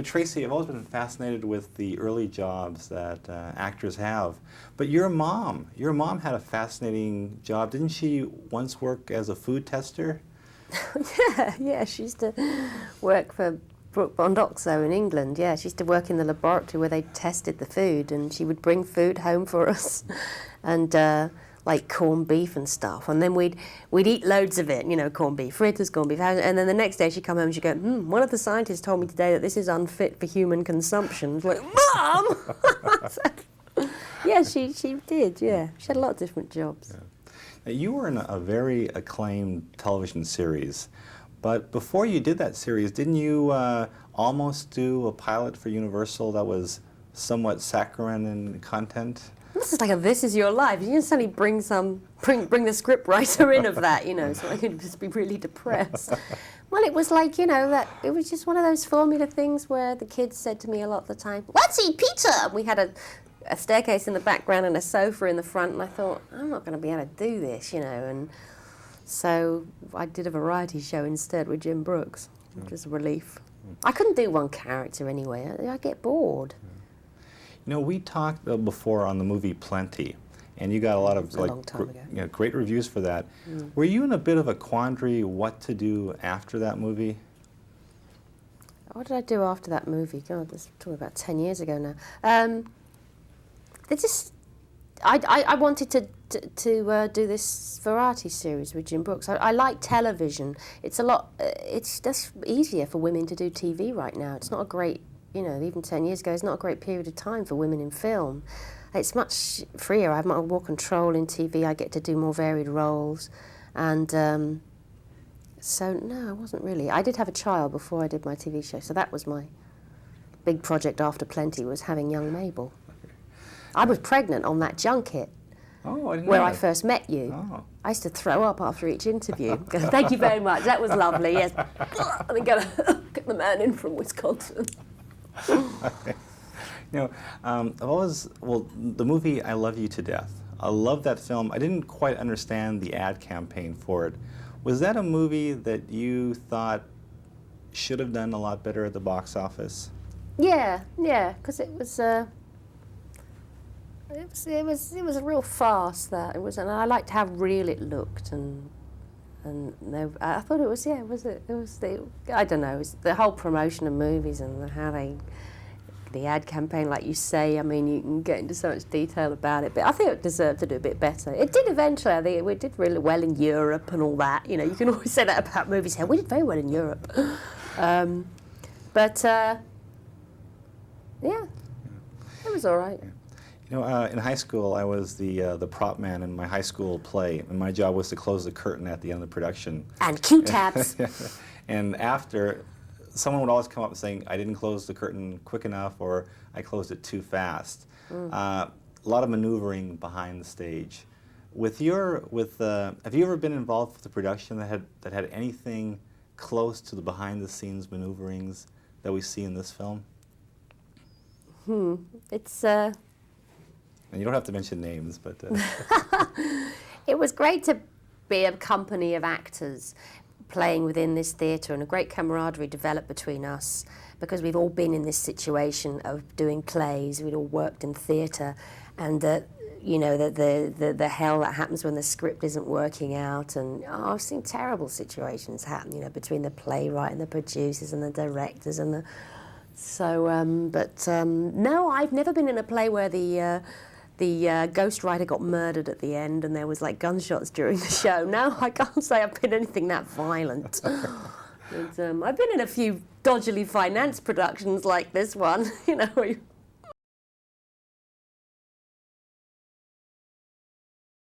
Tracy, I've always been fascinated with the early jobs that actors have. But your mom had a fascinating job. Didn't she once work as a food tester? Yeah, she used to work for Brook Bondoxo in England. Yeah, she used to work in the laboratory where they tested the food, and she would bring food home for us, and like corned beef and stuff. And then we'd eat loads of it, corned beef fritters, corned beef. And then the next day she'd come home and she'd go, one of the scientists told me today that this is unfit for human consumption. I was like, Mom! Yeah, she did, yeah. She had a lot of different jobs. Yeah. Now, you were in a very acclaimed television series, but before you did that series, didn't you almost do a pilot for Universal that was somewhat saccharine in content? This is like This Is Your Life. You can suddenly bring the script writer in of that, so I could just be really depressed. Well, it was like, that it was just one of those formula things where the kids said to me a lot of the time, "Let's eat pizza!" And we had a staircase in the background and a sofa in the front, and I thought, I'm not going to be able to do this, and so I did a variety show instead with Jim Brooks, which was a relief. I couldn't do one character anyway. I get bored. We talked before on the movie Plenty, and you got a lot of great reviews for that. Were you in a bit of a quandary what to do after that movie? What did I do after that movie? God, this is talking about 10 years ago now. I wanted to do this variety series with Jim Brooks. I like television. It's just easier for women to do TV right now. It's not a great, even 10 years ago, it's not a great period of time for women in film. It's much freer. I have more control in TV. I get to do more varied roles. And so, no, I wasn't really. I did have a child before I did my TV show, so that was my big project after Plenty, was having young Mabel. I was pregnant on that junket. Oh, I didn't where know I that. first met you. Oh. I used to throw up after each interview. Thank you very much. That was lovely. Yes. And then get the man in from Wisconsin. The movie I Love You to Death. I love that film. I didn't quite understand the ad campaign for it. Was that a movie that you thought should have done a lot better at the box office? Yeah, because it was a real farce. That it was, and I liked how real it looked, and I thought it was I don't know, it was the whole promotion of movies and how the ad campaign, like you say. I mean, you can get into so much detail about it, but I think it deserved to do a bit better. It did eventually. I think it did really well in Europe and all that. You can always say that about movies. We did very well in Europe, but yeah, it was all right. In high school, I was the prop man in my high school play, and my job was to close the curtain at the end of the production. And Q-taps. And after, someone would always come up saying, I didn't close the curtain quick enough, or I closed it too fast. A lot of maneuvering behind the stage. Have you ever been involved with a production that had anything close to the behind-the-scenes maneuverings that we see in this film? It's And you don't have to mention names, but... It was great to be a company of actors playing within this theatre, and a great camaraderie developed between us, because we've all been in this situation of doing plays. We'd all worked in theatre, and the hell that happens when the script isn't working out, and I've seen terrible situations happen, between the playwright and the producers and the directors and no, I've never been in a play where the ghostwriter got murdered at the end and there was like gunshots during the show. No, I can't say I've been anything that violent. But, I've been in a few dodgily financed productions like this one, where